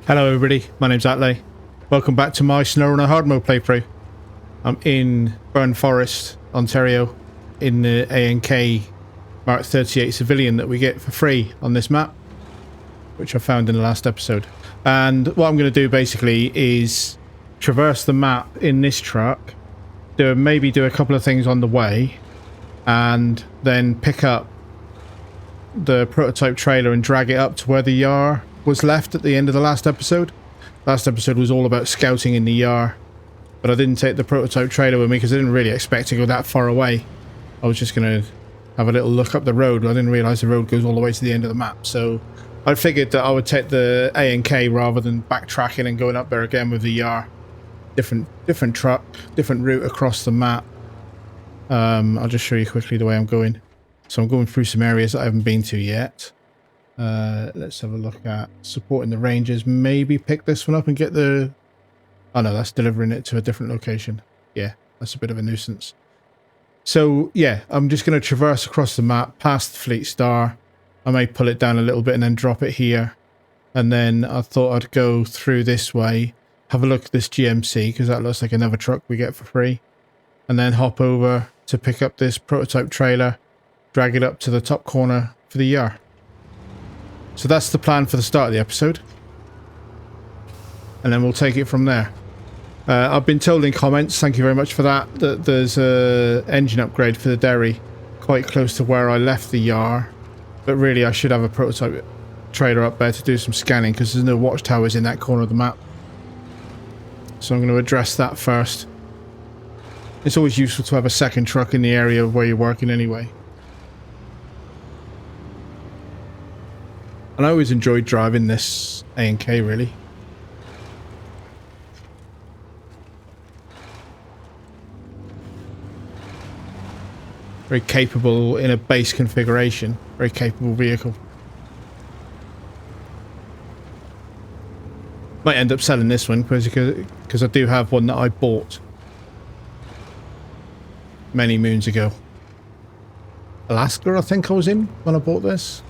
Hello everybody, my name's Atley. Welcome back to my SnowRunner Hard Mode playthrough. I'm in Burn Forest, Ontario, in the ANK Mark 38 Civilian that we get for free on this map, which I found in the last episode. And what I'm going to do basically is traverse the map in this truck, maybe do a couple of things on the way, and then pick up the prototype trailer and drag it up to where the Yar was left at the end of the last episode. Last episode was all about scouting in the Yar, but I didn't take the prototype trailer with me because I didn't really expect to go that far away. I was just going to have a little look up the road. I didn't realise the road goes all the way to the end of the map, so I figured that I would take the ANK rather than backtracking and going up there again with the Yar. Different truck, different route across the map. I'll just show you quickly the way I'm going. So I'm going through some areas that I haven't been to yet. Let's have a look at supporting the Rangers. Maybe pick this one up and get the... Oh no, that's delivering it to a different location. Yeah, that's a bit of a nuisance. So yeah, I'm just going to traverse across the map past the Fleet Star. I may pull it down a little bit and then drop it here. And then I thought I'd go through this way, have a look at this GMC because that looks like another truck we get for free. And then hop over to pick up this prototype trailer, drag it up to the top corner for the Yar. So that's the plan for the start of the episode. And then we'll take it from there. I've been told in comments, thank you very much for that, that there's a engine upgrade for the Derry quite close to where I left the Yar. But really I should have a prototype trailer up there to do some scanning because there's no watchtowers in that corner of the map. So I'm going to address that first. It's always useful to have a second truck in the area where you're working anyway. And I always enjoyed driving this ANK, really. Very capable in a base configuration. Very capable vehicle. Might end up selling this one because I do have one that I bought many moons ago. Alaska, I think I was in when I bought this.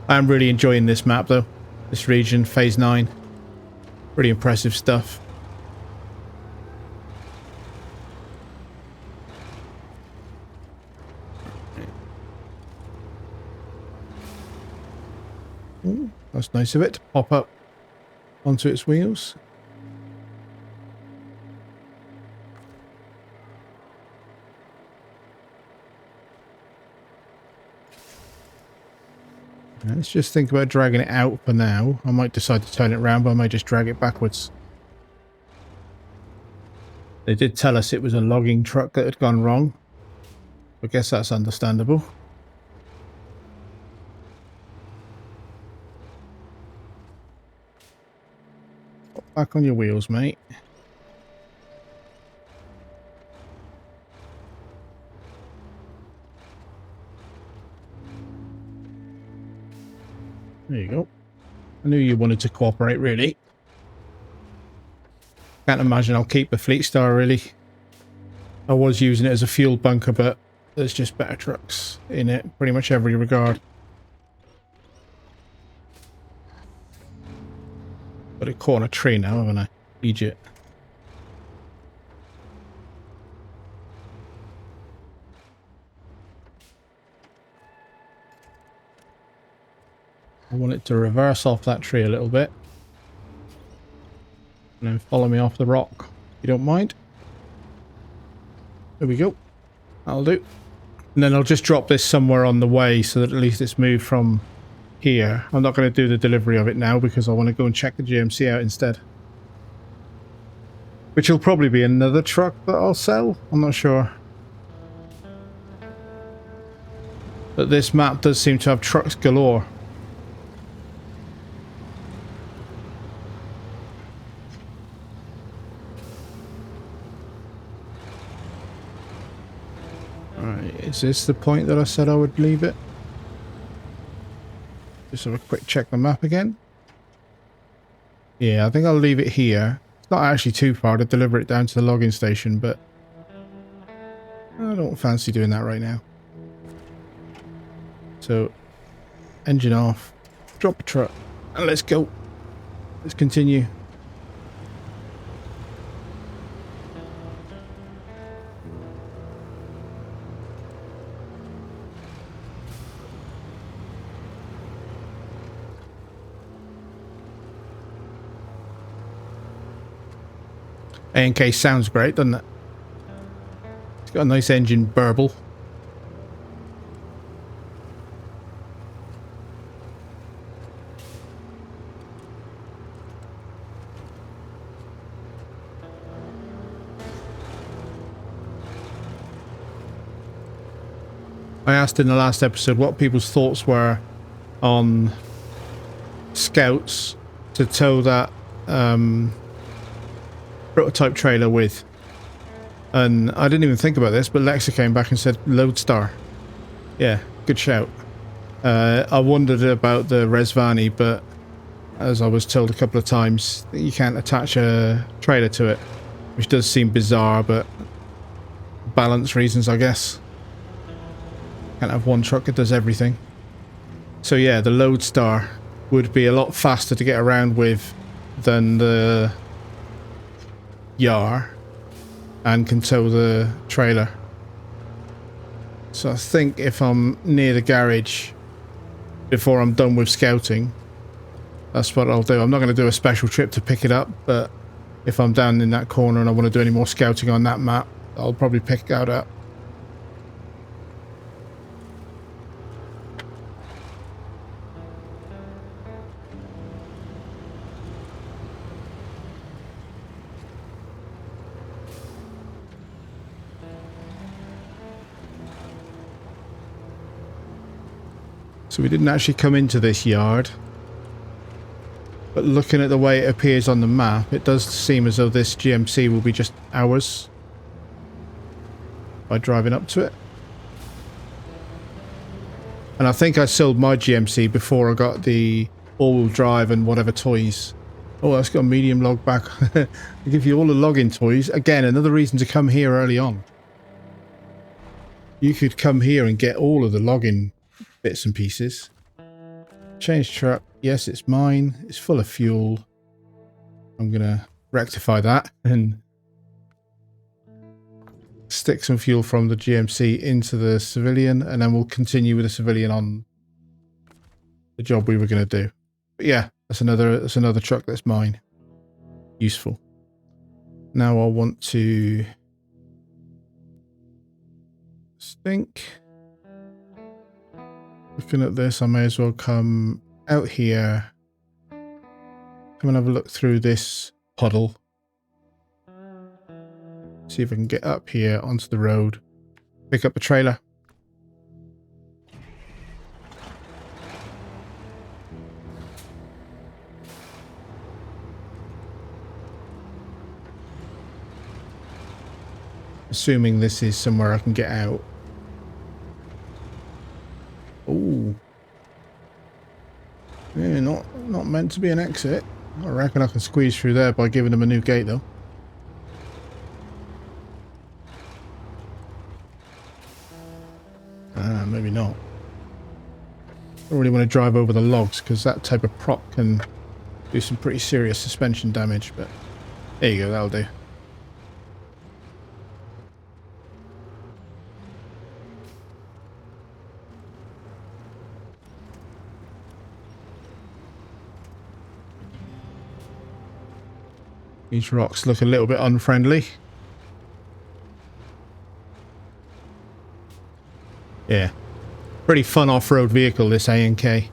I'm really enjoying this map though. This region, phase 9. Pretty impressive stuff. Ooh, that's nice of it to pop up onto its wheels. Let's just think about dragging it out for now. I might decide to turn it around, but I might just drag it backwards. They did tell us it was a logging truck that had gone wrong. I guess that's understandable. Pop back on your wheels, mate. There you go. I knew you wanted to cooperate, really. Can't imagine I'll keep the Fleet Star, really. I was using it as a fuel bunker, but there's just better trucks in it, pretty much every regard. Got it caught on a tree now, haven't I? Idiot. I want it to reverse off that tree a little bit. And then follow me off the rock. You don't mind? There we go. That'll do. And then I'll just drop this somewhere on the way so that at least it's moved from here. I'm not going to do the delivery of it now because I want to go and check the GMC out instead. Which will probably be another truck that I'll sell. I'm not sure. But this map does seem to have trucks galore. Is this the point that I said I would leave it? Just have a quick check the map again. Yeah, I think I'll leave it here. It's not actually too far to deliver it down to the logging station, but I don't fancy doing that right now. So, engine off, drop a truck, and let's go. Let's continue. ANK sounds great, doesn't it? It's got a nice engine burble. I asked in the last episode what people's thoughts were on scouts to tow that prototype trailer with, and I didn't even think about this, but Lexa came back and said Lodestar. Yeah, good shout. I wondered about the Resvani, but as I was told a couple of times, you can't attach a trailer to it, which does seem bizarre, but balance reasons, I guess. Can't have one truck that does everything. So yeah, the Lodestar would be a lot faster to get around with than the Yar, and can tow the trailer. So I think if I'm near the garage before I'm done with scouting, that's what I'll do. I'm not going to do a special trip to pick it up, but if I'm down in that corner and I want to do any more scouting on that map, I'll probably pick that up. So we didn't actually come into this yard, but looking at the way it appears on the map, it does seem as though this GMC will be just ours by driving up to it. And I think I sold my GMC before I got the all-wheel drive and whatever toys. Oh, that's got a medium log back. They give you all the login toys. Again, another reason to come here early on. You could come here and get all of the login bits and pieces. Change truck. Yes, it's mine. It's full of fuel. I'm gonna rectify that and stick some fuel from the GMC into the Civilian, and then we'll continue with the Civilian on the job we were going to do. But yeah, that's another truck that's mine. Useful. Now I want to think. Looking at this, I may as well come out here. Come and have a look through this puddle. See if I can get up here onto the road. Pick up a trailer. Assuming this is somewhere I can get out. Oh, yeah, not meant to be an exit. I reckon I can squeeze through there by giving them a new gate though. Maybe not. Don't really want to drive over the logs because that type of prop can do some pretty serious suspension damage, but there you go, that'll do. These rocks look a little bit unfriendly. Yeah. Pretty fun off-road vehicle, this ANK.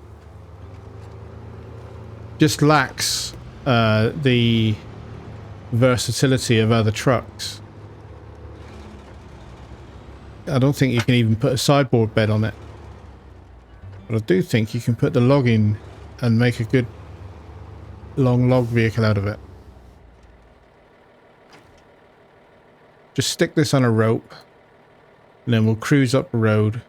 Just lacks the versatility of other trucks. I don't think you can even put a sideboard bed on it. But I do think you can put the log in and make a good long log vehicle out of it. Just stick this on a rope, and then we'll cruise up the road.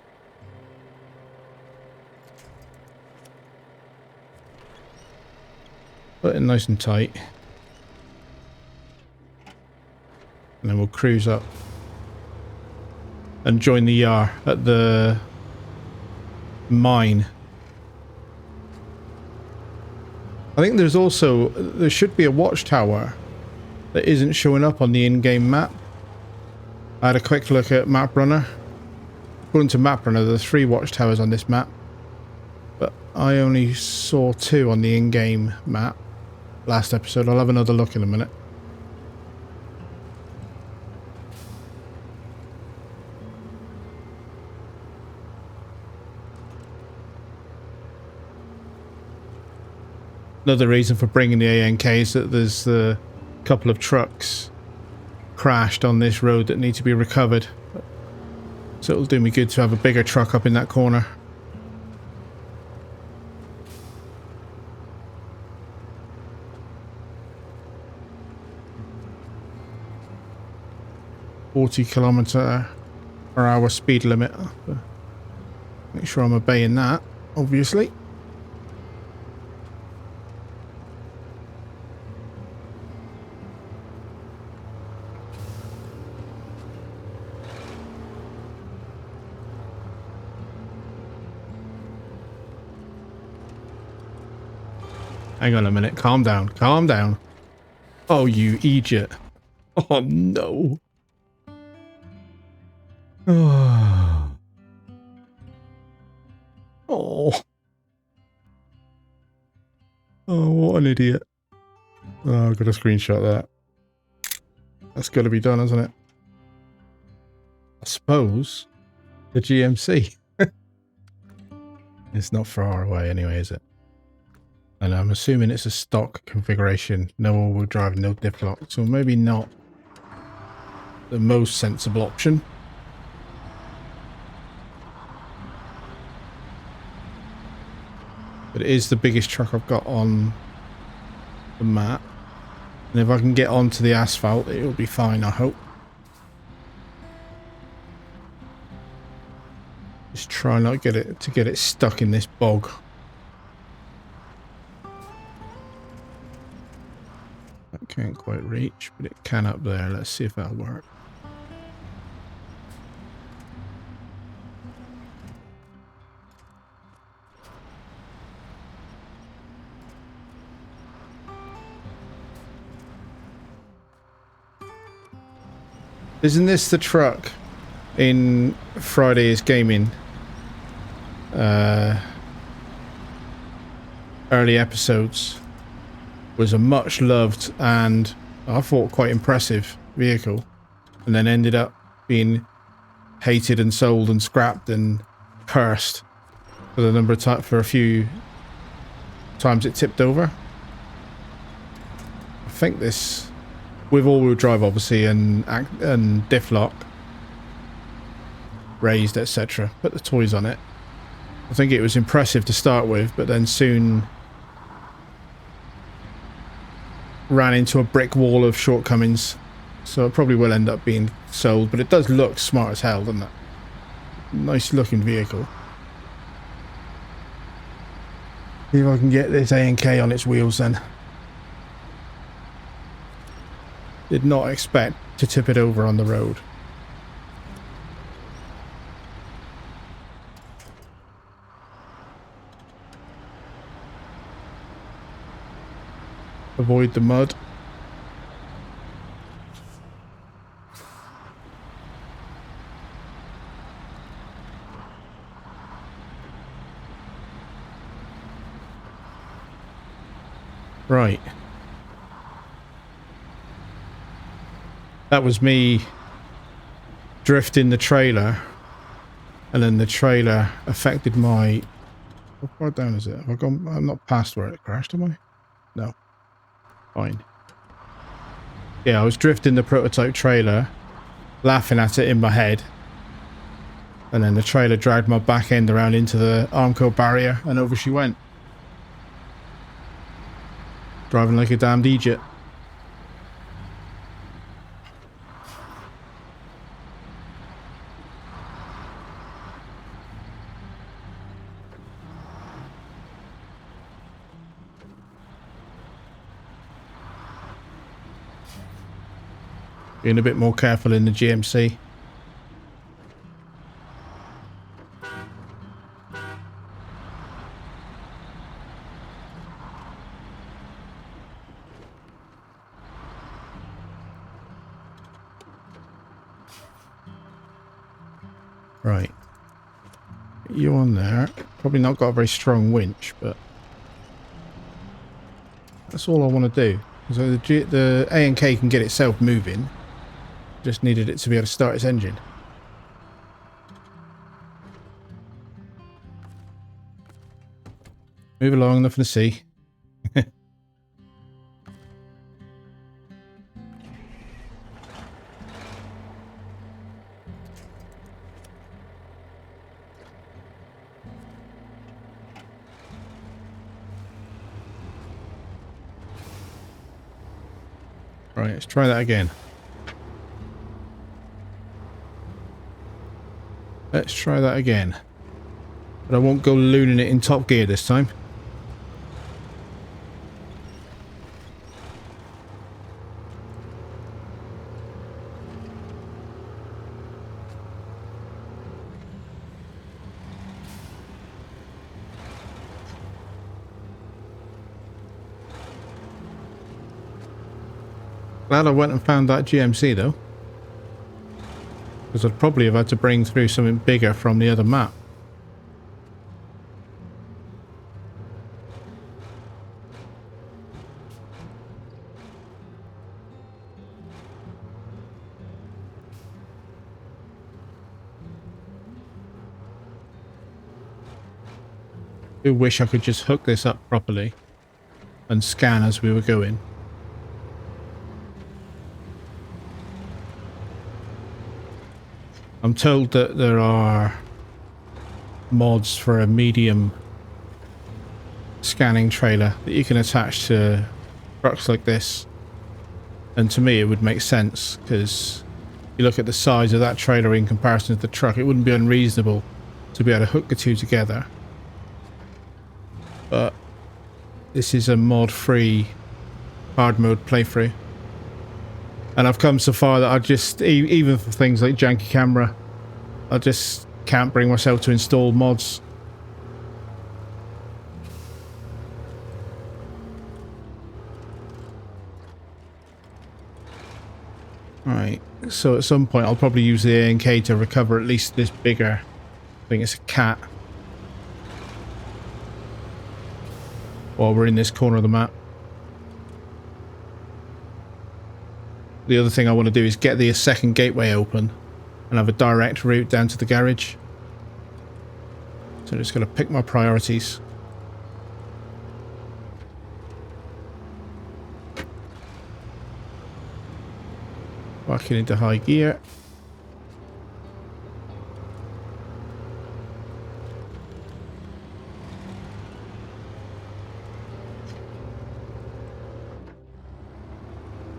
Put it nice and tight. And then we'll cruise up and join the Yar at the mine. I think there should be a watchtower that isn't showing up on the in-game map. I had a quick look at Map Runner. According to Map Runner, there are 3 watchtowers on this map, but I only saw 2 on the in-game map last episode. I'll have another look in a minute. Another reason for bringing the ANK is that there's a couple of trucks crashed on this road that need to be recovered. So it'll do me good to have a bigger truck up in that corner. .40km/h speed limit. Make sure I'm obeying that, obviously. Hang on a minute. Calm down. Calm down. Oh, you idiot. Oh, no. Oh. Oh. Oh, what an idiot. Oh, I've got to screenshot that. That's got to be done, hasn't it? I suppose. The GMC. It's not far away anyway, is it? And I'm assuming it's a stock configuration. No all-wheel drive, no diff lock. So maybe not the most sensible option. But it is the biggest truck I've got on the map. And if I can get onto the asphalt, it'll be fine, I hope. Just try not get it stuck in this bog. That can't quite reach, but it can up there. Let's see if that'll work. Isn't this the truck in Friday's gaming early episodes? Was a much loved and I thought quite impressive vehicle, and then ended up being hated and sold and scrapped and cursed for the number of times, for a few times it tipped over. I think this, with all-wheel drive obviously and diff lock raised, etc., put the toys on it. I think it was impressive to start with, but then soon ran into a brick wall of shortcomings, so it probably will end up being sold. But it does look smart as hell, doesn't it? Nice looking vehicle. See if I can get this ANK on its wheels then. Did not expect to tip it over on the road. Avoid the mud. Right. That was me drifting the trailer, and then the trailer affected my... How far down is it? Have I gone? I'm not past where it crashed, am I? No. Fine. Yeah, I was drifting the prototype trailer, laughing at it in my head, and then the trailer dragged my back end around into the Armco barrier, and over she went. Driving like a damned idiot. Being a bit more careful in the GMC. Right. Get you on there. Probably not got a very strong winch, but that's all I want to do. So the ANK can get itself moving. Just needed it to be able to start its engine. Move along, nothing to see. Right, let's try that again. Let's try that again. But I won't go looning it in top gear this time. Glad I went and found that GMC though. Because I'd probably have had to bring through something bigger from the other map. I do wish I could just hook this up properly and scan as we were going. I'm told that there are mods for a medium scanning trailer that you can attach to trucks like this. And to me it would make sense, because you look at the size of that trailer in comparison to the truck, it wouldn't be unreasonable to be able to hook the two together. But this is a mod-free hard mode playthrough. And I've come so far that I just, even for things like janky camera, I just can't bring myself to install mods. Right, so at some point I'll probably use the ANK to recover at least this bigger, I think it's a cat, while we're in this corner of the map. The other thing I want to do is get the second gateway open and have a direct route down to the garage. So I'm just going to pick my priorities. Walking into high gear.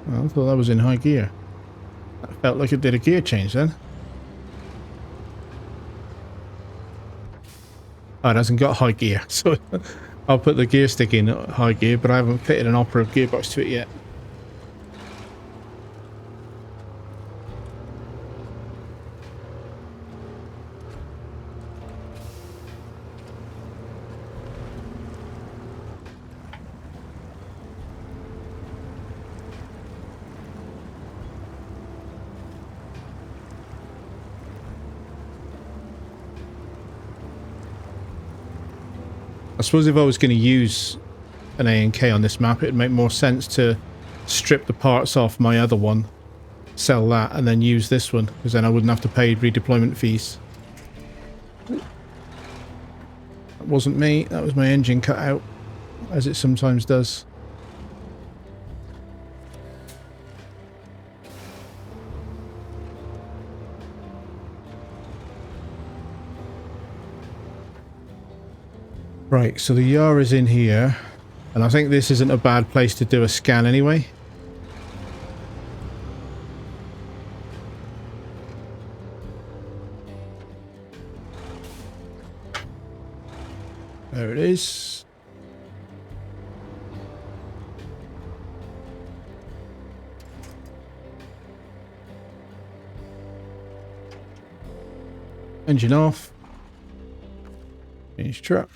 I thought that was in high gear. That felt like it did a gear change then. Oh, it hasn't got high gear, so I'll put the gear stick in high gear, but I haven't fitted an operative gearbox to it yet. I suppose if I was going to use an ANK on this map, it would make more sense to strip the parts off my other one, sell that, and then use this one, because then I wouldn't have to pay redeployment fees. That wasn't me, that was my engine cut out, as it sometimes does. Right, so the Yar is in here, and I think this isn't a bad place to do a scan anyway. There it is. Engine off. Change truck.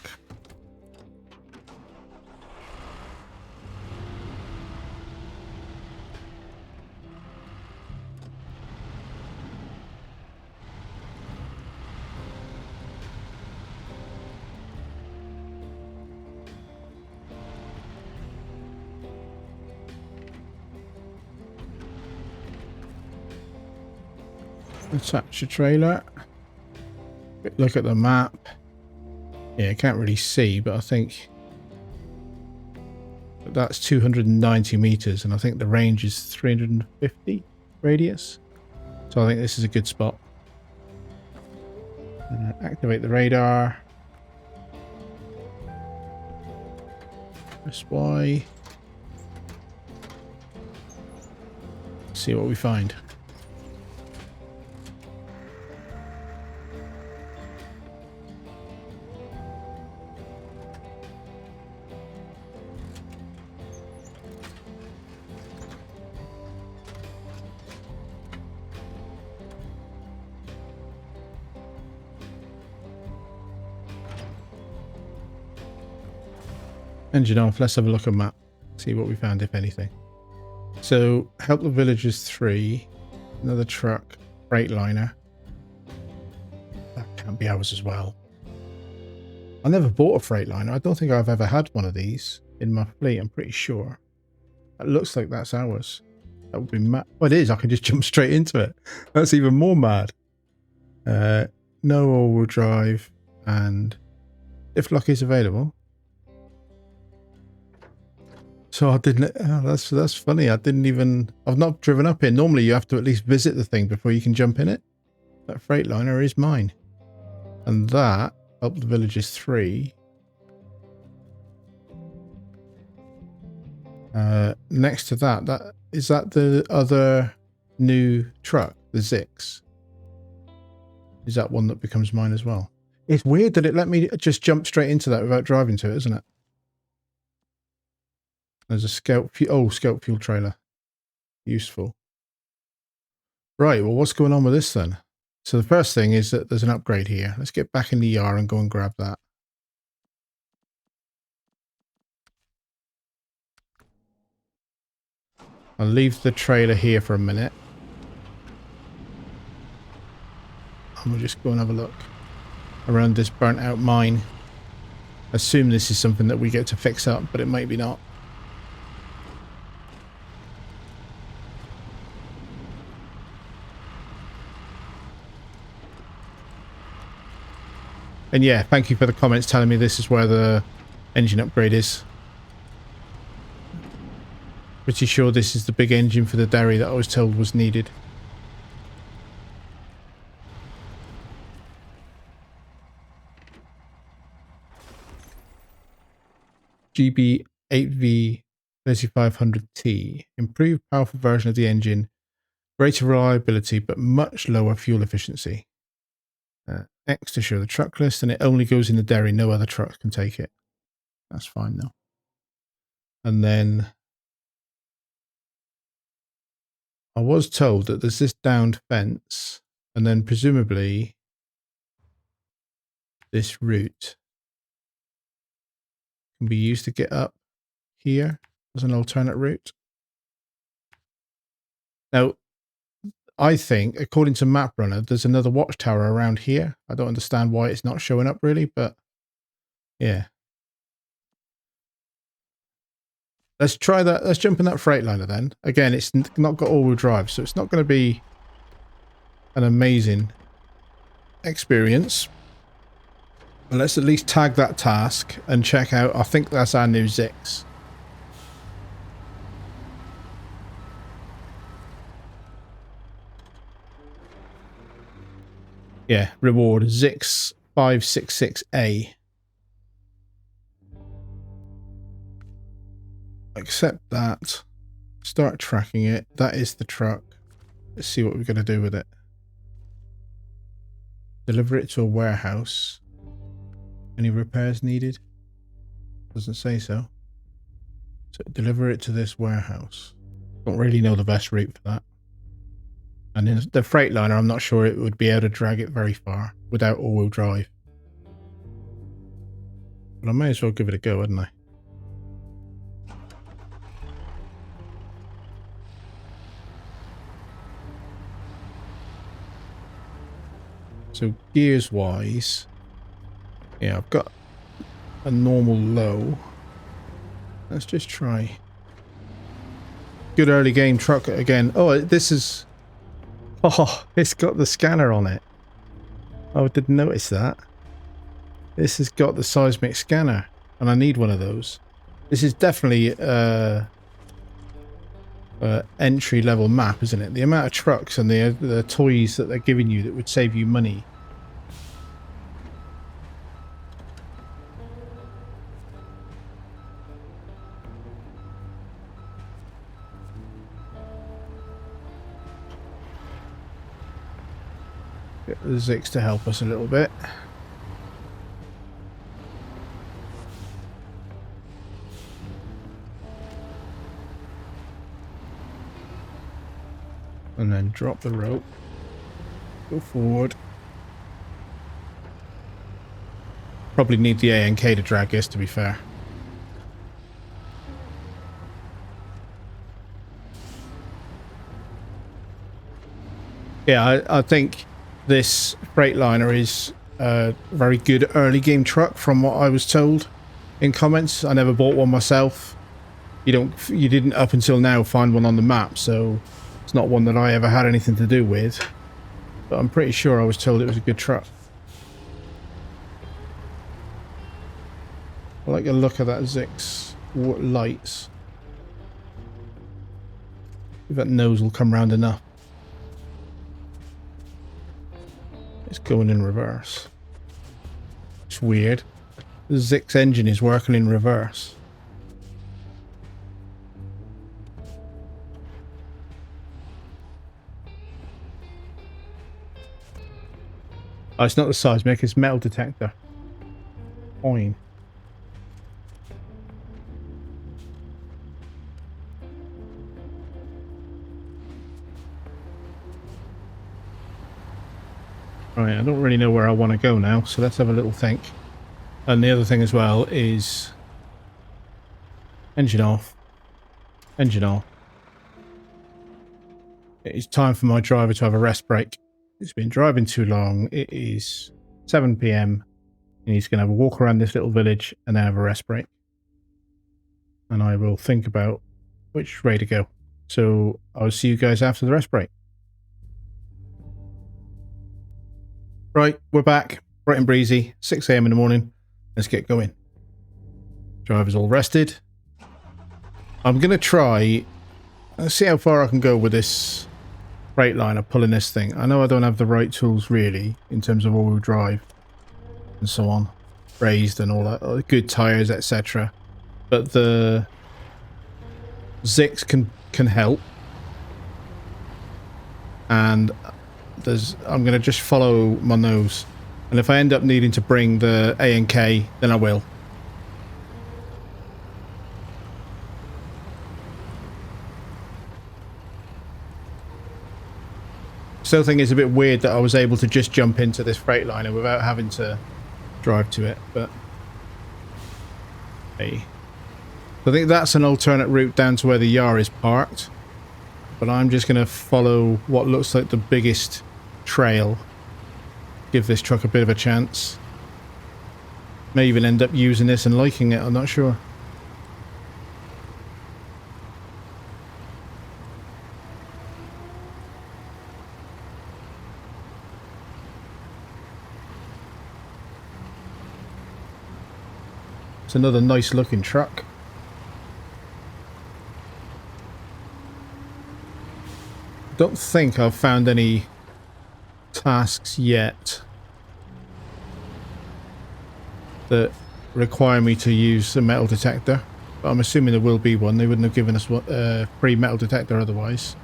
Attach a trailer. Quick look at the map. Yeah, I can't really see, but I think that's 290 meters, and I think the range is 350 radius. So I think this is a good spot. Activate the radar. Press Y. See what we find. Engine off. Let's have a look at map. See what we found, if anything. So, help the villagers 3. Another truck. Freightliner. That can't be ours as well. I never bought a Freightliner. I don't think I've ever had one of these in my fleet. I'm pretty sure. That looks like that's ours. That would be mad. Well, it is. I can just jump straight into it. That's even more mad. No all-wheel drive, and if luck is available. So I didn't. Oh, that's funny. I didn't even. I've not driven up here. Normally, you have to at least visit the thing before you can jump in it. That Freightliner is mine, and that Help the Villagers 3. Next to that, is that the other new truck, the Zikz? Is that one that becomes mine as well? It's weird that it let me just jump straight into that without driving to it, isn't it? There's a scout fuel trailer. Useful. Right, well, what's going on with this then? So the first thing is that there's an upgrade here. Let's get back in the yard and go and grab that. I'll leave the trailer here for a minute. And we'll just go and have a look around this burnt out mine. Assume this is something that we get to fix up, but it might be not. And yeah, thank you for the comments telling me this is where the engine upgrade is. Pretty sure this is the big engine for the dairy that I was told was needed. GB8V 3500T. Improved powerful version of the engine. Greater reliability, but much lower fuel efficiency. X to show the truck list, and it only goes in the dairy. No other trucks can take it. That's fine though. And then I was told that there's this downed fence, and then presumably this route can be used to get up here as an alternate route. Now, I think, according to MapRunner, there's another watchtower around here. I don't understand why it's not showing up really, but yeah. Let's try that. Let's jump in that Freightliner then. Again, it's not got all-wheel drive, so it's not going to be an amazing experience. But let's at least tag that task and check out. I think that's our new Zikz. Yeah, reward Zikz 566A. Accept that. Start tracking it. That is the truck. Let's see what we're going to do with it. Deliver it to a warehouse. Any repairs needed? Doesn't say so. So deliver it to this warehouse. Don't really know the best route for that. And in the Freightliner, I'm not sure it would be able to drag it very far without all-wheel drive. But I may as well give it a go, hadn't I? So gears wise, yeah, I've got a normal low. Let's just try. Good early game truck again. Oh, this is Oh, it's got the scanner on it. Oh, I didn't notice that. This has got the seismic scanner, and I need one of those. This is definitely entry level map, isn't it? The amount of trucks and the toys that they're giving you that would save you money. Get the Zikz to help us a little bit. And then drop the rope. Go forward. Probably need the ANK to drag this, to be fair. Yeah, I think this Freightliner is a very good early game truck from what I was told in comments. I never bought one myself. You didn't up until now find one on the map, so it's not one that I ever had anything to do with. But I'm pretty sure I was told it was a good truck. I like the look of that Zikz lights. If that nose will come round enough. It's going in reverse. It's weird. The Zikz engine is working in reverse. Oh, it's not the seismic, it's metal detector. Fine. Right, I don't really know where I want to go now, so let's have a little think. And the other thing as well is engine off. Engine off. It is time for my driver to have a rest break. It's been driving too long. It is 7 PM and he's going to have a walk around this little village and then have a rest break. And I will think about which way to go. So I'll see you guys after the rest break. Right, we're back. Bright and breezy, 6 AM in the morning. Let's get going. Driver's all rested. I'm going to try, let's see how far I can go with this Freightliner pulling this thing. I know I don't have the right tools really in terms of all-wheel drive and so on. Raised and all that, good tyres, etc. But the Zikz can help. And I'm going to just follow my nose. And if I end up needing to bring the ANK, then I will. Still think it's a bit weird that I was able to just jump into this Freightliner without having to drive to it, but hey. I think that's an alternate route down to where the Yar is parked. But I'm just going to follow what looks like the biggest trail. Give this truck a bit of a chance. May even end up using this and liking it, I'm not sure. It's another nice looking truck. Don't think I've found any tasks yet that require me to use a metal detector, but I'm assuming there will be one. They wouldn't have given us a free metal detector otherwise.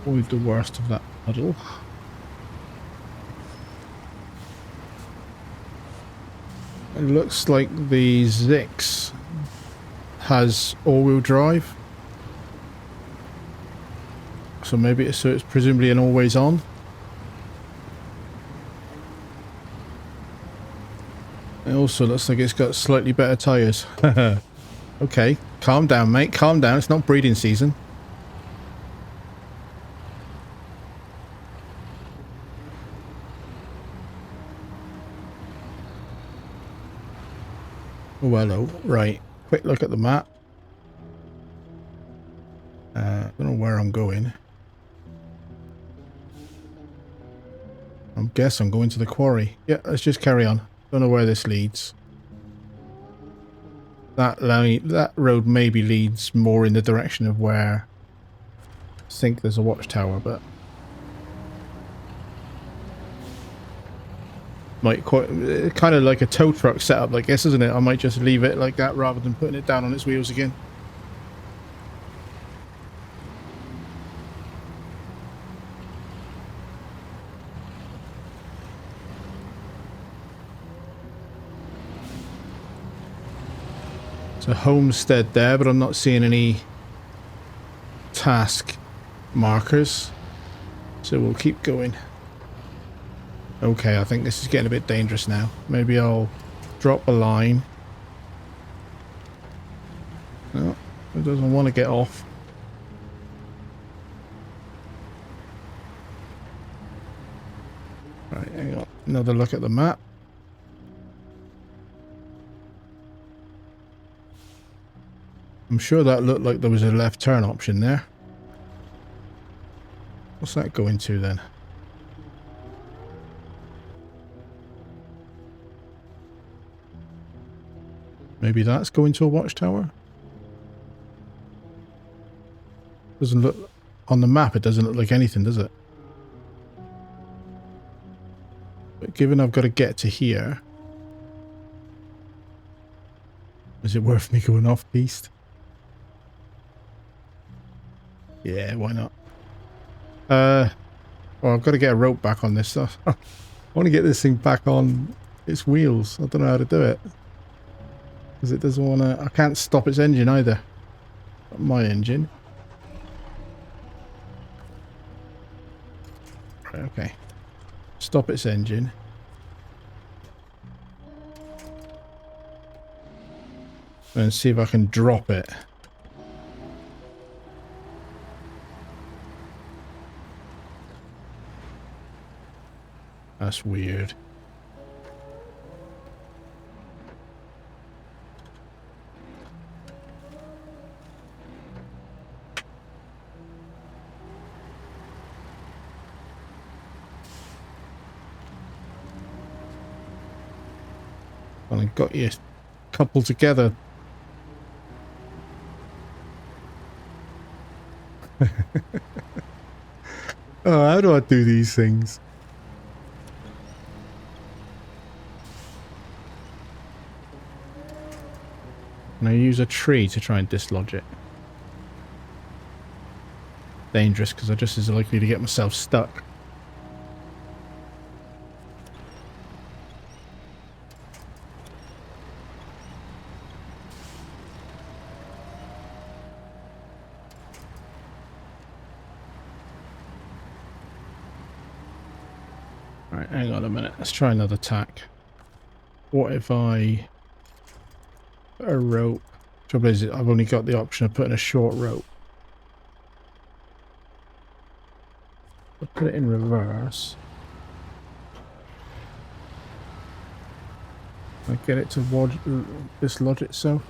Avoid the worst of that puddle. It looks like the Zikz has all-wheel drive. So maybe it's presumably an always on. It also looks like it's got slightly better tyres. Okay, calm down, mate. Calm down. It's not breeding season. Oh, hello. Right. Quick look at the map. I don't know where I'm going. I guess I'm going to the quarry. Yeah, let's just carry on. Don't know where this leads. That road maybe leads more in the direction of where I think there's a watchtower, but might quite kind of like a tow truck setup like this, isn't it? I might just leave it like that rather than putting it down on its wheels again. A homestead there, but I'm not seeing any task markers, so we'll keep going. Okay, I think this is getting a bit dangerous now. Maybe I'll drop a line. No, it doesn't want to get off. Right, hang on. Another look at the map. I'm sure that looked like there was a left turn option there. What's that going to then? Maybe that's going to a watchtower? Doesn't look... On the map it doesn't look like anything, does it? But given I've got to get to here... Is it worth me going off-piste? Yeah, why not? Well, I've got to get a rope back on this stuff. I want to get this thing back on its wheels. I don't know how to do it. Because it doesn't want to... I can't stop its engine either. Not my engine. Right, okay. Stop its engine. And see if I can drop it. That's weird. Well, I got you coupled together. Oh, how do I do these things? Can I use a tree to try and dislodge it? Dangerous, because I'm just as likely to get myself stuck. Alright, hang on a minute. Let's try another tack. What if I... put a rope? Trouble is, I've only got the option of putting a short rope. I'll put it in reverse. I get it to dislodge itself.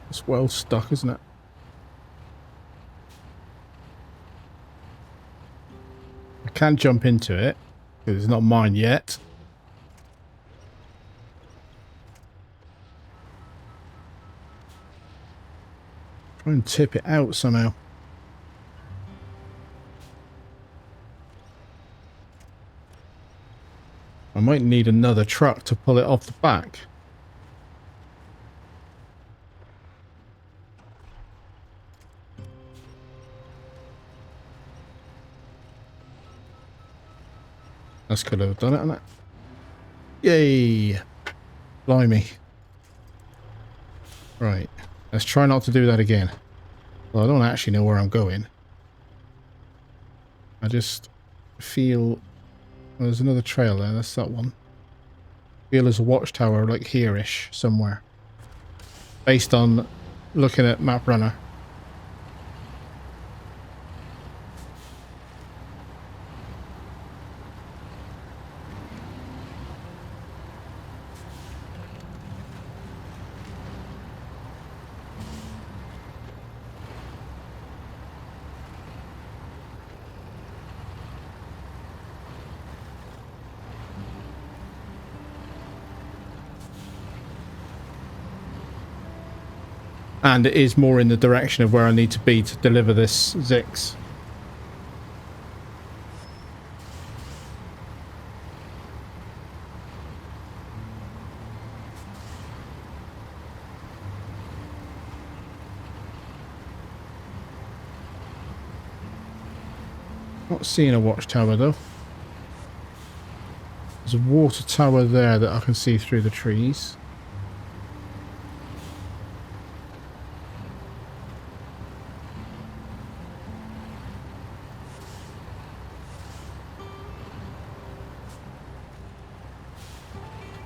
It's well stuck, isn't it? I can't jump into it because it's not mine yet. Try and tip it out somehow. I might need another truck to pull it off the back. That's could have done it, hasn't it? Yay! Blimey. Right. Let's try not to do that again. Well, I don't actually know where I'm going. I just feel... Well, there's another trail there. That's that one. Feel there's a watchtower like here-ish somewhere. Based on looking at Map Runner. And it is more in the direction of where I need to be to deliver this Zikz. Not seeing a watchtower though. There's a water tower there that I can see through the trees.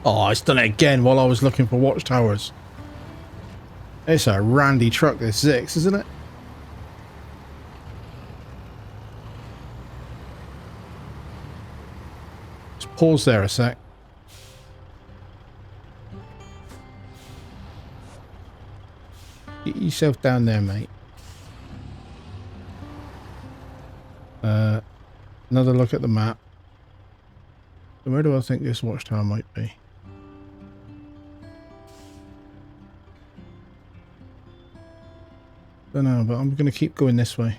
Oh, it's done it again while I was looking for watchtowers. It's a randy truck, this Zikz, isn't it? Just pause there a sec. Get yourself down there, mate. Another look at the map. Where do I think this watchtower might be? Don't know, but I'm going to keep going this way.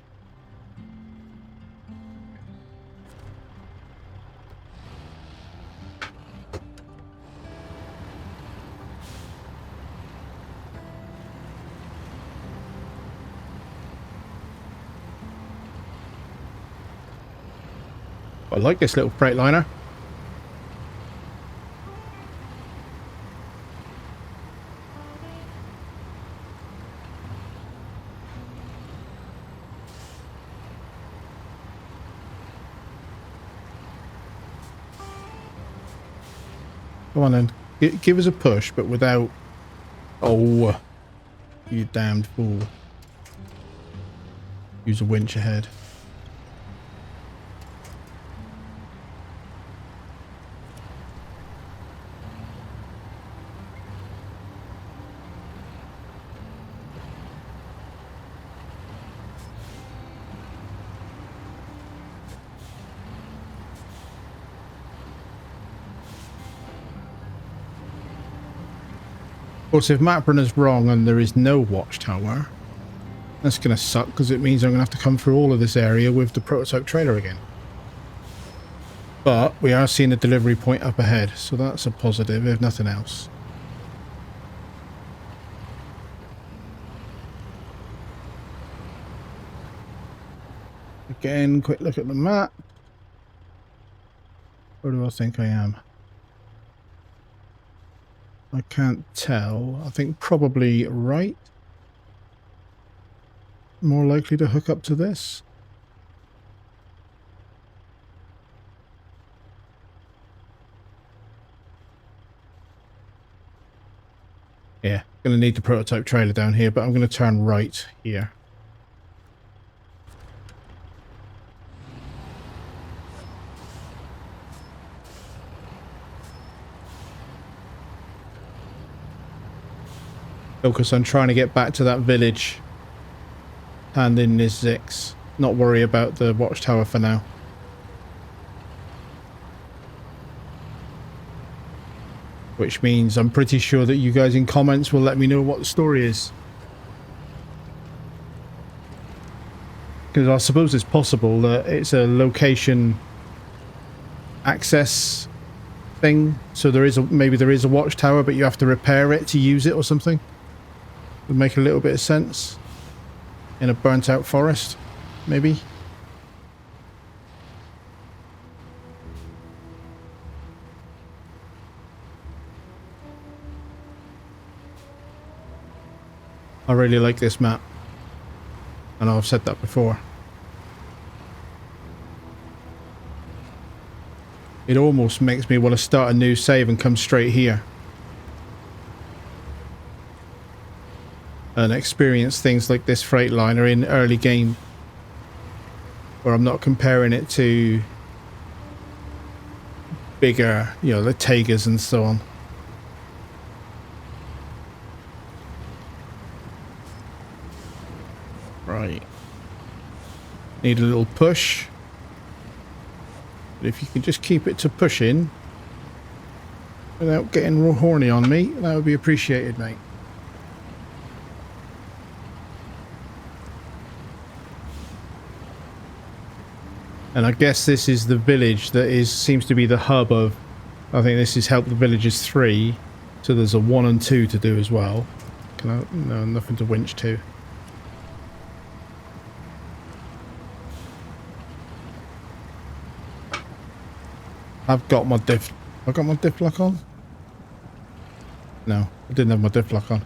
I like this little Freightliner. Come on then, give us a push, but without... Oh, you damned fool. Use a winch ahead. Of course, if map runner's wrong and there is no watchtower, that's going to suck because it means I'm going to have to come through all of this area with the prototype trailer again. But we are seeing a delivery point up ahead, so that's a positive, if nothing else. Again, quick look at the map. Where do I think I am? I can't tell. I think probably right. More likely to hook up to this. Yeah, going to need the prototype trailer down here, but I'm going to turn right here. Focus on trying to get back to that village. Hand in this Zikz. Not worry about the watchtower for now. Which means I'm pretty sure that you guys in comments will let me know what the story is. Because I suppose it's possible that it's a location access thing. So there is maybe there is a watchtower, but you have to repair it to use it or something. Would make a little bit of sense in a burnt out forest, maybe. I really like this map. I know I've said that before. It almost makes me want to start a new save and come straight here. And experience things like this Freightliner in early game. Where I'm not comparing it to bigger, you know, the Tigers and so on. Right. Need a little push. But if you can just keep it to pushing without getting horny on me, that would be appreciated, mate. And I guess this is the village that seems to be the hub of, I think this is Help the Villagers 3. So there's a 1 and 2 to do as well. Can I? No, nothing to winch to. I've got my diff. I got my diff lock on? No, I didn't have my diff lock on.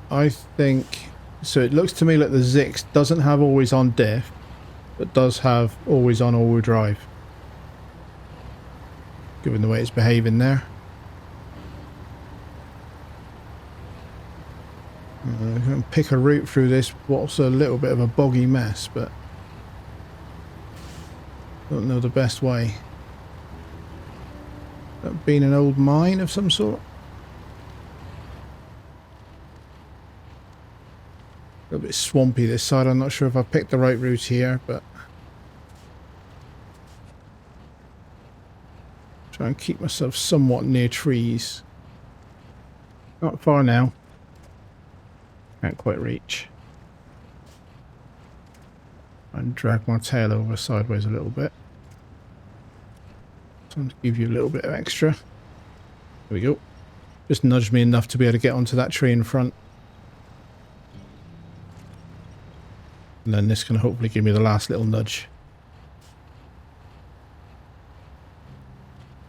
I think so. It looks to me like the Zikz doesn't have always on diff, but does have always on all-wheel drive. Given the way it's behaving there. I'm going to pick a route through this, what's a little bit of a boggy mess, but don't know the best way. That being an old mine of some sort. A little bit swampy this side. I'm not sure if I picked the right route here, but try and keep myself somewhat near trees. Not far now. Can't quite reach. And drag my tail over sideways a little bit. Time to give you a little bit of extra. There we go. Just nudged me enough to be able to get onto that tree in front. And then this can hopefully give me the last little nudge.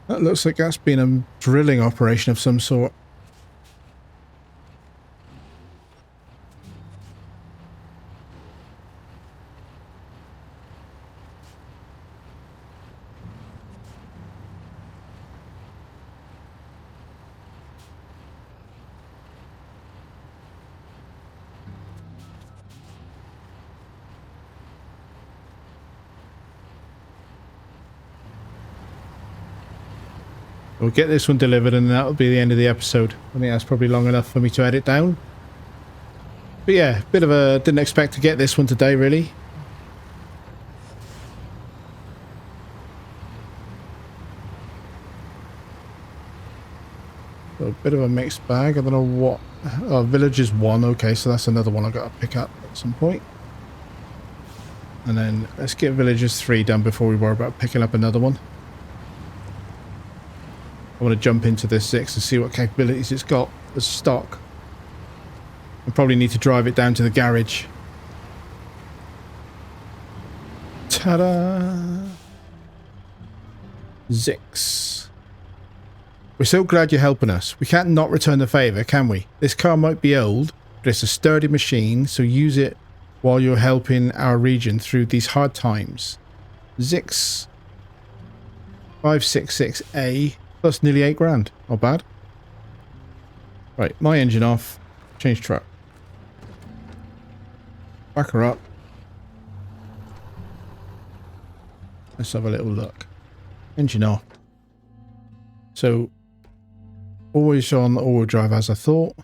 That looks like that's been a drilling operation of some sort. We'll get this one delivered and that'll be the end of the episode. I think that's probably long enough for me to edit down. But yeah, bit of a... didn't expect to get this one today, really. So a bit of a mixed bag. I don't know what... oh, Villagers 1. Okay, so that's another one I've got to pick up at some point. And then let's get Villagers 3 done before we worry about picking up another one. I want to jump into this Zikz and see what capabilities it's got as stock. I probably need to drive it down to the garage. Ta-da! Zikz. We're so glad you're helping us. We can't not return the favour, can we? This car might be old, but it's a sturdy machine, so use it while you're helping our region through these hard times. Zikz 566A. Plus nearly 8 grand. Not bad. Right, my engine off. Change truck. Back her up. Let's have a little look. Engine off. So, always on all-wheel drive as I thought.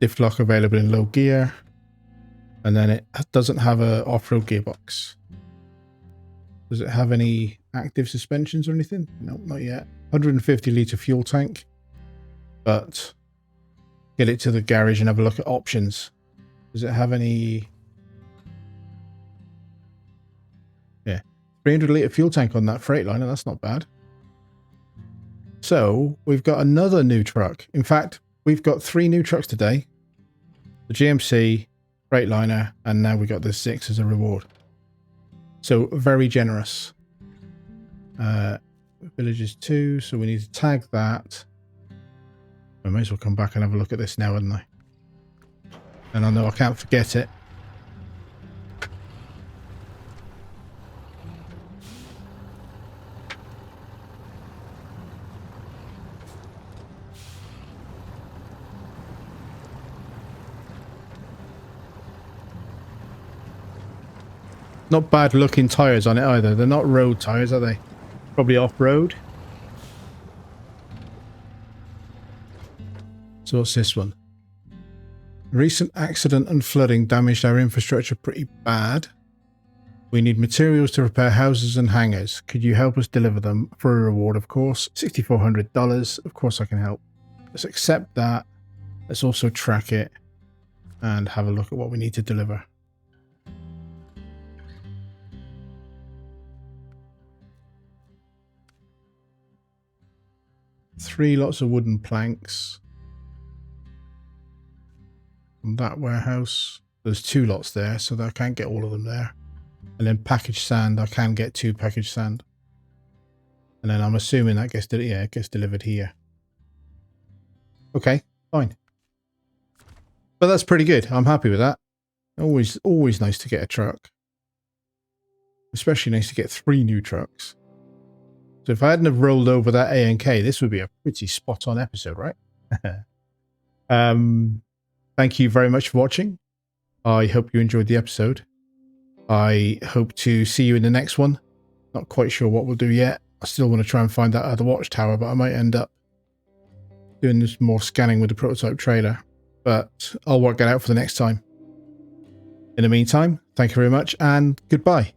Diff lock available in low gear. And then it doesn't have a off-road gearbox. Does it have any active suspensions or anything? No, not yet. 150 litre fuel tank, but get it to the garage and have a look at options. Does it have any? Yeah, 300 litre fuel tank on that Freightliner. That's not bad. So we've got another new truck. In fact, we've got 3 new trucks today. The GMC, Freightliner, and now we got the Zikz as a reward. So very generous. Villagers 2, so we need to tag that. I may as well come back and have a look at this now, hadn't I? And I know I can't forget it. Not bad looking tyres on it either. They're not road tyres, are they? Probably off-road. So what's this one? Recent accident and flooding damaged our infrastructure pretty bad. We need materials to repair houses and hangars. Could you help us deliver them for a reward, of course? $6,400. Of course I can help. Let's accept that. Let's also track it and have a look at what we need to deliver. Three lots of wooden planks. From that warehouse. There's 2 lots there, so I can't get all of them there. And then packaged sand, I can get 2 packaged sand. And then I'm assuming that gets, it gets delivered here. Okay, fine. But that's pretty good. I'm happy with that. Always nice to get a truck. Especially nice to get 3 new trucks. So if I hadn't have rolled over that ANK, this would be a pretty spot-on episode, right? Thank you very much for watching. I hope you enjoyed the episode. I hope to see you in the next one. Not quite sure what we'll do yet. I still want to try and find that other watchtower, but I might end up doing this more scanning with the prototype trailer. But I'll work that out for the next time. In the meantime, thank you very much and goodbye.